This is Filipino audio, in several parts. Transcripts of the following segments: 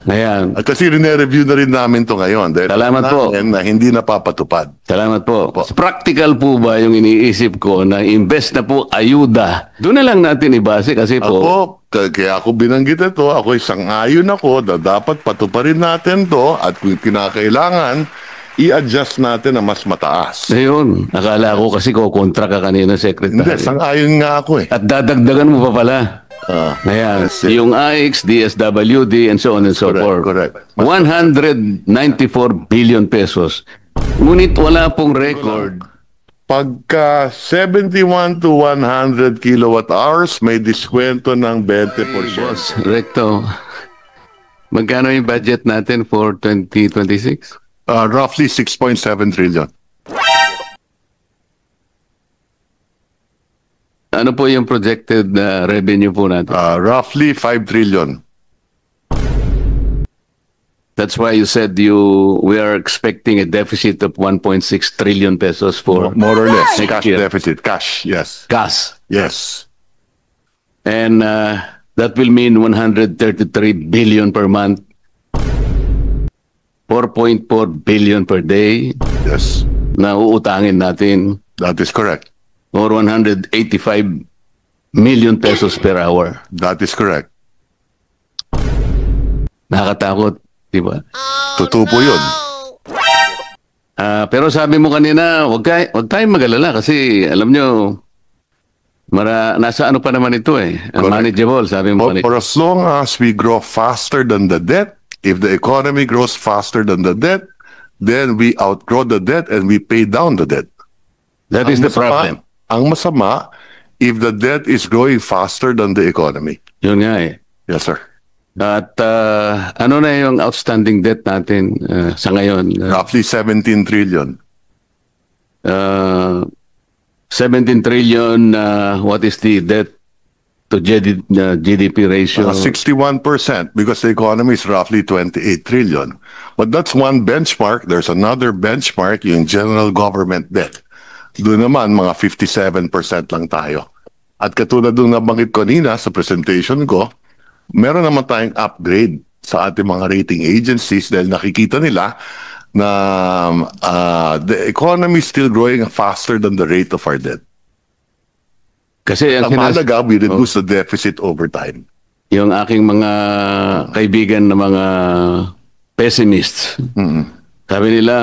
Ayan. Kasi rine-review na rin namin to ngayon. Dahil Salamat po. na hindi napapatupad. Salamat po. Opo. Practical po ba yung iniisip ko na imbes na po ayuda? Doon na lang natin ibase kasi po. Kaya ako binanggit ito, ako isang-ayon ako na dapat patuparin natin to at kung kinakailangan, i-adjust natin na mas mataas. Ayun, akala ko kasi kontra ka kanina, Secretary. Hindi, sang-ayon nga ako eh. At dadagdagan mo pa pala. Ayan, yung AX, DSWD, and so on and so forth. Correct. 194 billion pesos. Ngunit wala pong record. Pagka 71 to 100 kilowatt hours, may diskwento ng 20%. Boss, Recto, magkano yung budget natin for 2026? Roughly 6.7 trillion. Ano po yung projected revenue po natin? Roughly 5 trillion. That's why you said we are expecting a deficit of 1.6 trillion pesos for More or less. next Cash year. deficit. Cash, yes. Gas. Yes. And that will mean 133 billion per month, 4.4 billion per day Yes. na uutangin natin, That is correct. or 185 million pesos per hour. That is correct. Nakakatakot, di ba? Totoo po yun. Pero sabi mo kanina, wag tayong mag-alala kasi alam nyo, nasa ano pa naman ito eh. Manageable, sabi mo kanina. For as long as we grow faster than the debt, if the economy grows faster than the debt, then we outgrow the debt and we pay down the debt. That is the problem. Ang masama, if the debt is growing faster than the economy. Yun nga eh. Yes, sir. At ano na yung outstanding debt natin sa ngayon? Roughly 17 trillion. 17 trillion, what is the debt to GDP ratio? 61% because the economy is roughly 28 trillion. But that's one benchmark. There's another benchmark, yung general government debt. Doon naman, mga 57% lang tayo. At katulad nung nabanggit ko kanina sa presentation ko, meron naman tayong upgrade sa ating mga rating agencies dahil nakikita nila na the economy is still growing faster than the rate of our debt. Kasi Ang mahalaga, we reduce the deficit over time. Yung aking mga kaibigan na mga pessimists, sabi nila,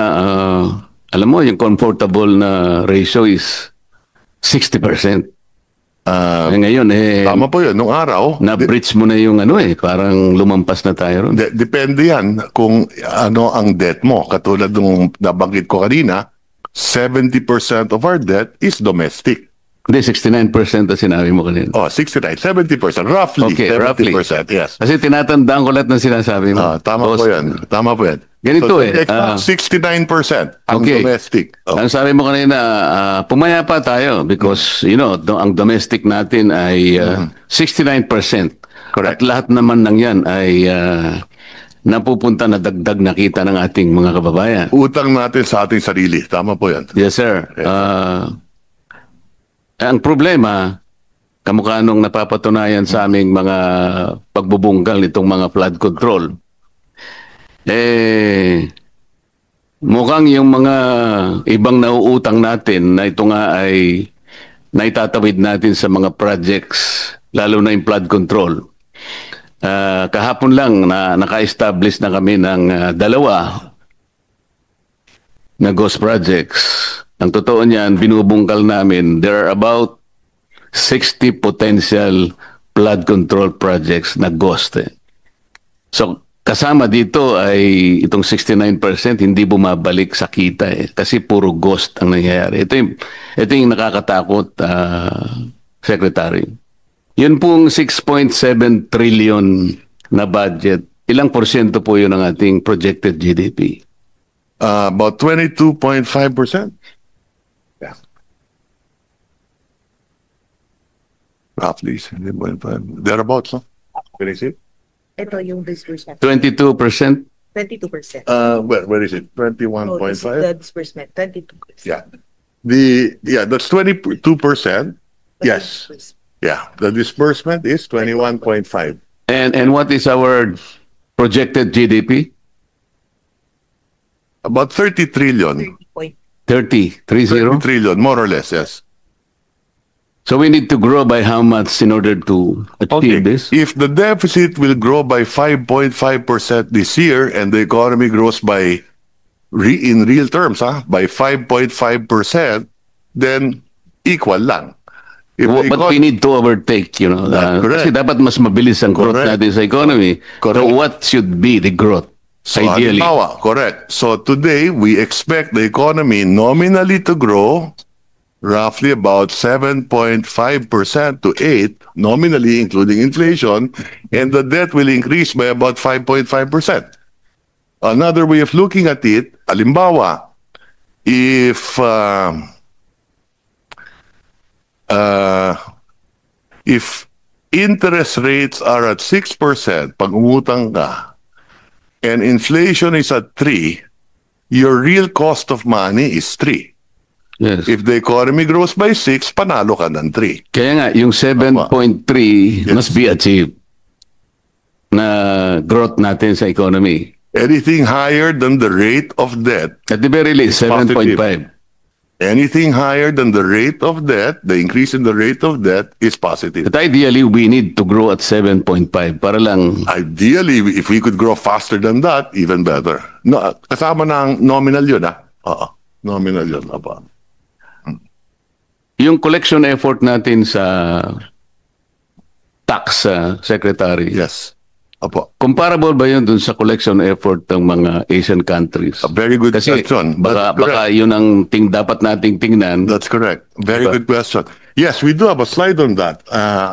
alam mo, yung comfortable na ratio is 60%. Ngayon, Tama po yun. Nung araw, na-breach mo na yung parang lumampas na tayo ron. depende yan kung ano ang debt mo. Katulad nung nabanggit ko kanina, 70% of our debt is domestic. Hindi, 69% na sinabi mo kanina. 69, 70%. Roughly, Okay, 70%. Yes. Kasi tinatandaan ko lahat ng sinasabi mo. Tama po yan. Tama po yan. Ganito So, eh, 69% ang okay. domestic. Ang sabi mo kanina, pumaya pa tayo because, ang domestic natin ay 69%. Correct. At lahat naman ng yan ay napupunta na dagdag na kita ng ating mga kababayan. Utang natin sa ating sarili. Tama po yan. Yes, sir. Ang problema, kamukha nung napapatunayan sa aming mga pagbubunggal nitong mga flood control, mukhang yung mga ibang nauutang natin na ito nga ay naitatawid natin sa mga projects, lalo na yung flood control. Kahapon lang na naka-establish na kami ng dalawa na ghost projects. Ang totoo niyan, binubungkal namin, there are about 60 potential flood control projects na ghost. So, kasama dito ay itong 69% hindi bumabalik sa kita kasi puro ghost ang nangyayari. Ito yung nakakatakot, Secretary. Yun pong 6.7 trillion na budget, ilang porsyento po yun ng ating projected GDP? About 22.5%. Yeah. Roughly. Thereabouts, no? Where is it? Ito yung disbursement. 22%? 22%. Where is it? 21.5? Oh, this is the disbursement, 22%. Yeah. That's 22%. Yes. Yeah. The disbursement is 21.5. And what is our projected GDP? About 30 trillion. 30 point. 30, 30? 30 trillion, more or less, yes. So we need to grow by how much in order to achieve this? If the deficit will grow by 5.5% this year and the economy grows by, in real terms, by 5.5%, then equal lang. If the But we need to overtake, That's correct. kasi dapat mas mabilis ang growth Correct. natin sa economy. Correct. So what should be the growth, ideally? halimbawa, correct. So today, we expect the economy nominally to grow roughly about 7.5% to 8%, nominally including inflation, and the debt will increase by about 5.5%. Another way of looking at it, halimbawa, if interest rates are at 6%, pag umutang ka, and inflation is at 3%, your real cost of money is 3%. Yes. If the economy grows by 6%, panalo ka ng 3%. Kaya nga, yung 7.3 Yes. must be achieved na growth natin sa economy. Anything higher than the rate of debt, At the very least, 7.5. anything higher than the rate of debt, the increase in the rate of debt is positive. But ideally, we need to grow at 7.5 para lang. Ideally, if we could grow faster than that, even better. No, kasama ng nominal yun, Oo, nominal yun. Apa. Yung collection effort natin sa tax, Secretary, Yes. Apo. comparable ba yun dun sa collection effort ng mga Asian countries? A very good Kasi question. baka, That's correct. baka yun ang dapat nating tingnan. That's correct. Very Diba? good question. Yes, we do have a slide on that.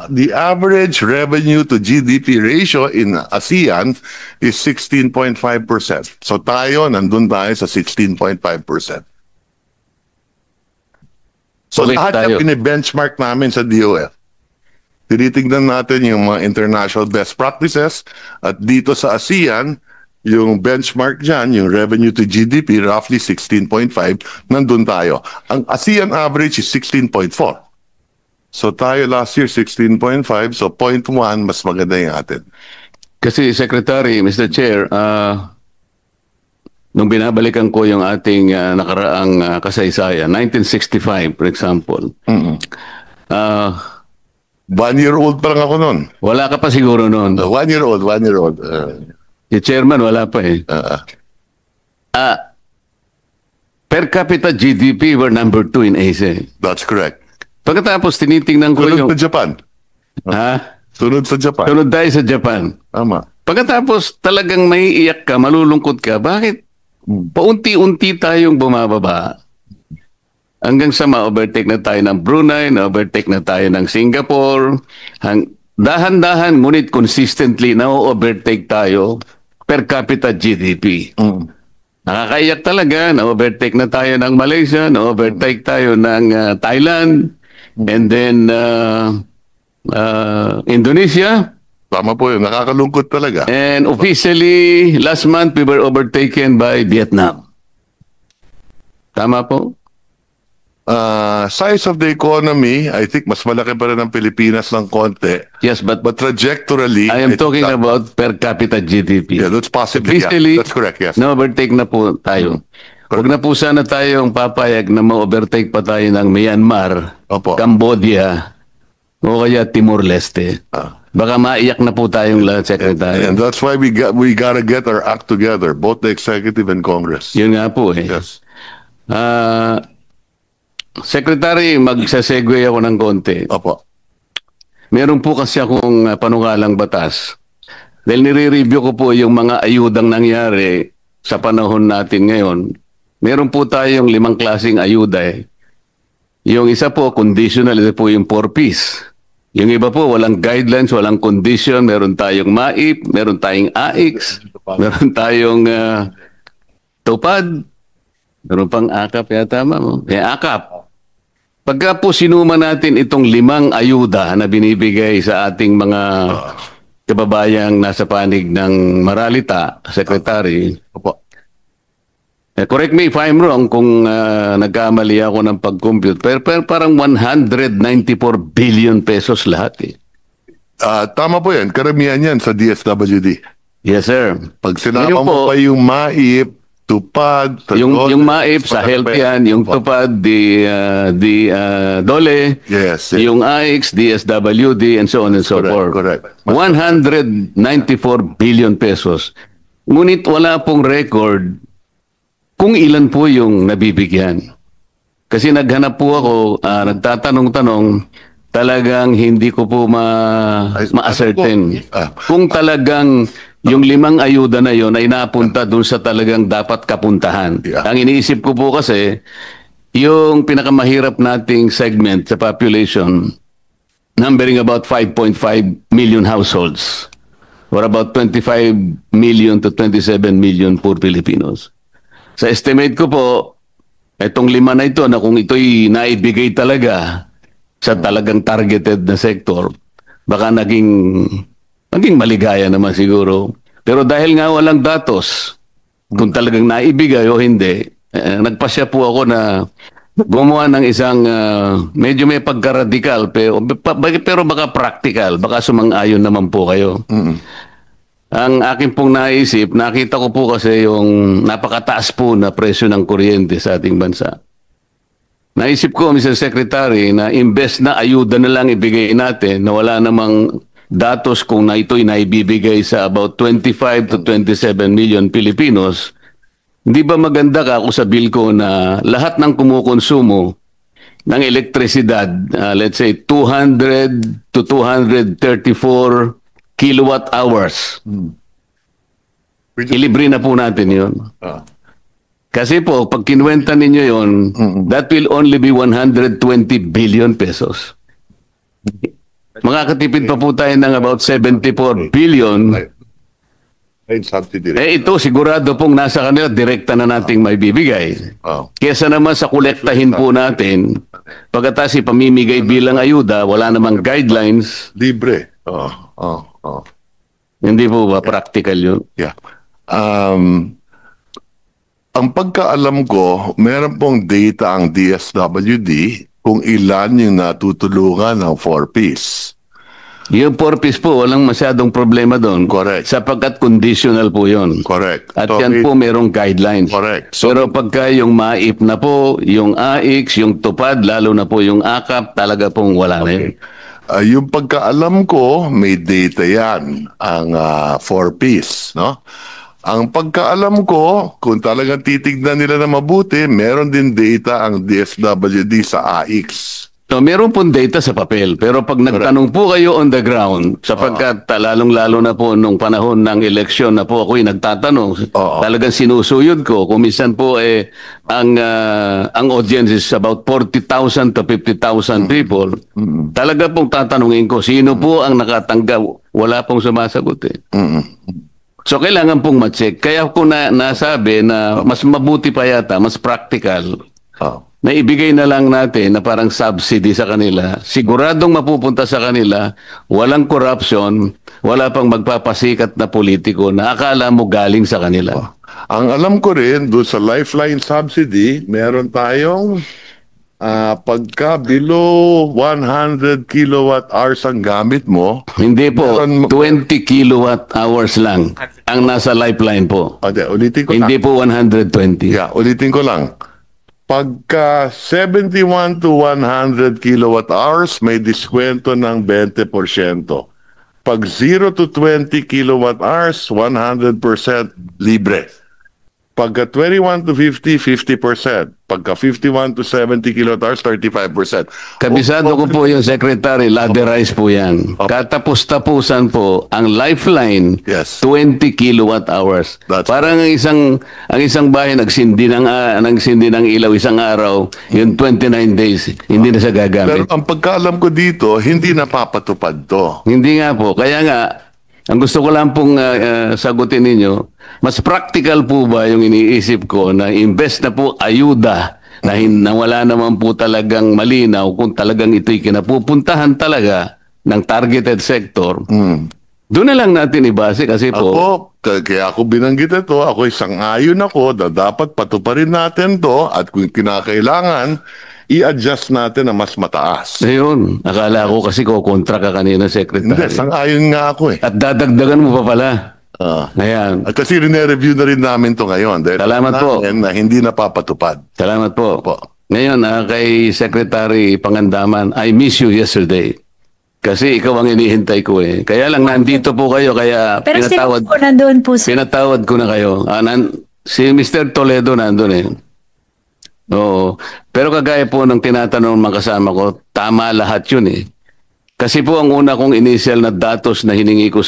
The average revenue to GDP ratio in ASEAN is 16.5%. So tayo, nandun tayo sa 16.5%. So Ulit lahat tayo. yung pinibenchmark namin sa DOF. Tinitingnan natin yung mga international best practices at dito sa ASEAN, yung benchmark dyan, yung revenue to GDP, roughly 16.5, nandun tayo. Ang ASEAN average is 16.4. So tayo last year 16.5, so 0.1 mas maganda yung atin. Kasi Secretary, Mr. Chair, nung binabalikan ko yung ating nakaraang kasaysayan, 1965 for example, ah, 1 year old pa lang ako noon. wala ka pa siguro noon. 1 year old, 1 year old. Si Chairman, wala pa eh. Per capita GDP, we're number 2 in Asia. That's correct. Pagkatapos tinitingnan ko Sunod yung... sa Japan. Ha? Sunod sa Japan. Sunod tayo sa Japan. Tama. Pagkatapos talagang may iyak ka, malulungkot ka, bakit paunti-unti tayong bumababa? Hanggang sa ma-overtake na tayo ng Brunei, na-overtake na tayo ng Singapore. Dahan-dahan, ngunit consistently na-overtake tayo per capita GDP. Nakakaiyak talaga, na-overtake na tayo ng Malaysia, na-overtake tayo ng Thailand, and then Indonesia. Tama po yun. Nakakalungkot talaga. And officially, last month, we were overtaken by Vietnam. Tama po? Size of the economy, I think mas malaki pa rin ang Pilipinas ng konti. Yes, but But trajectorily, I am talking about per capita GDP. Yeah, that's possibly. Yeah, Officially, that's correct, yes. na-overtake na po tayo. Huwag na po sana tayong papayag na ma-overtake pa tayo ng Myanmar, Opo. Cambodia, o kaya Timor-Leste. Baka maiyak na po tayong lahat, Secretary. And that's why we gotta get our act together, both the executive and Congress. Yun nga po eh. Yes. Secretary, magsasegue ako ng konti. Opo. Meron po kasi akong panukalang batas. Dahil nire-review ko po yung mga ayudang nangyari sa panahon natin ngayon. Meron po tayong 5 klaseng ayuda eh. Yung isa po, conditional, ito po yung 4Ps. Yung iba po, walang guidelines, walang condition. Meron tayong MAIP, meron tayong AIX, meron tayong TUPAD, meron pang AKAP, yata mo. AKAP. Pagka po sinuma natin itong 5 ayuda na binibigay sa ating mga kababayang nasa panig ng Maralita, Secretary, Opo. correct me if I'm wrong kung nagkamali ako ng pag-compute, pero parang 194 billion pesos lahat eh. Tama po yan. Karamihan yan sa DSWD. Yes, sir. Pag sinama Ngayon po, mo pa yung MAIP, TUPAD, yung MAIP sa health yan, yung TUPAD, DOLE, Yes, yes. yung AIX, DSWD, and so on and so Correct, forth. correct. 194 billion pesos. Ngunit wala pong record kung ilan po yung nabibigyan. Kasi naghanap po ako, nagtatanong-tanong, talagang hindi ko po ma-ascertain. Kung talagang yung 5 ayuda na yon ay napunta dun sa talagang dapat kapuntahan. Yeah. Ang iniisip ko po kasi, yung pinakamahirap nating segment sa population, numbering about 5.5 million households, or about 25 million to 27 million poor Filipinos. Sa estimate ko po, itong 5 na ito, na kung ito'y naibigay talaga sa talagang targeted na sektor, baka naging maligaya naman siguro. Pero dahil nga walang datos, kung talagang naibigay o hindi, nagpasya po ako na gumawa ng isang medyo may pagka-radical, pero baka practical, baka sumang-ayon naman po kayo. Ang akin pong naisip, nakita ko po kasi yung napakataas po na presyo ng kuryente sa ating bansa. Naisip ko, Mr. Secretary, na imbes na ayuda na lang ibigay natin, na wala namang datos kung na ito'y naibibigay sa about 25 to 27 million Filipinos, hindi ba maganda ka kung sabihin ko na lahat ng kumukonsumo ng elektrisidad, let's say 200 to 234 kilowatt hours, ilibre na po natin yun. Kasi po, pag kinuwenta ninyo yun, that will only be 120 billion pesos. Makakatipid pa po tayo ng about 74 billion. Ito sigurado pong nasa kanila, direkta na nating may bibigay. Kesa naman sa kolektahin po natin, pagkatapos ipamimigay bilang ayuda, wala namang guidelines. Libre. Hindi po ba practical yun? Yeah. Ang pagkaalam ko, meron pong data ang DSWD kung ilan yung natutulungan ng 4Ps. Yung 4Ps po, walang masyadong problema doon. Correct. Sapagkat conditional po yun. Correct. At So, yan po merong guidelines. Correct. So, Pero pagka yung MAIP na po, yung AIX, yung TUPAD, lalo na po yung AKAP, talaga pong wala na yun. yung pagkaalam ko, may data yan, ang 4Ps, no? Ang pagkaalam ko, kung talagang titignan nila na mabuti, meron din data ang DSWD sa AIX. So, meron pong data sa papel. Pero pag nagtanong po kayo on the ground, sapagkat lalong-lalo na po nung panahon ng eleksyon na po ako'y nagtatanong, talagang sinusuyod ko. Kung minsan po ang audience is about 40,000 to 50,000 people, talaga pong tatanungin ko, sino po ang nakatanggap? Wala pong sumasagot eh. So, kailangan pong ma-check. Kaya ko nasabi na mas mabuti pa yata, mas practical, na ibigay na lang natin na parang subsidy sa kanila. Siguradong mapupunta sa kanila, walang corruption, wala pang magpapasikat na politiko na akala mo galing sa kanila. Ang alam ko rin, doon sa Lifeline subsidy, meron tayong pagka below 100 kilowatt hours ang gamit mo. Hindi po, Meron- 20 kilowatt hours lang ang nasa Lifeline po. Ulitin ko Hindi lang. po 120. Yeah, ulitin ko lang. Pagka 71 to 100 kilowatt hours, may diskwento ng 20%. Pag 0 to 20 kilowatt hours, 100% libre. Pagka 21 to 50, 50%. Pagka 51 to 70 kilowatt hours, 35%. Kabisado ko po yung secretary, laderize po yan. Katapos-tapusan po, ang Lifeline, Yes. 20 kilowatt hours. That's Parang ang isang bahay nagsindi ng ilaw isang araw, yung 29 days, hindi na siya Pero gagamit. ang pagkaalam ko dito, hindi napapatupad to. Hindi nga po. Kaya nga, ang gusto ko lang pong sagutin ninyo, mas practical po ba yung iniisip ko na imbes na po ayuda na wala naman po talagang malinaw kung talagang ito'y kinapupuntahan talaga ng targeted sector, doon na lang natin ibase kasi po, Ako, kaya ako binanggit ito, ako isang ayon ako na dapat patuparin natin to at kung kinakailangan, i-adjust natin na mas mataas. ayun, akala ko kasi kontra ka kanina, Hindi, Secretary. sang ayon nga ako eh. At dadagdagan mo pa pala. Ayan. At kasi review na rin namin to ngayon. Dahil Salamat po. namin na hindi napapatupad. Salamat po. Opo. Ngayon, kay Secretary Pangandaman, I miss you yesterday. Kasi ikaw ang inihintay ko eh. Kaya lang nandito po kayo, kaya Pero pinatawad, sino po nandun po sa... pinatawad ko na kayo. Si Mr. Toledo nandun eh. Oo. Pero kagaya po ng tinatanong ng mga kasama ko, tama lahat yun eh. Kasi po ang una kong initial na datos na hiningi ko sa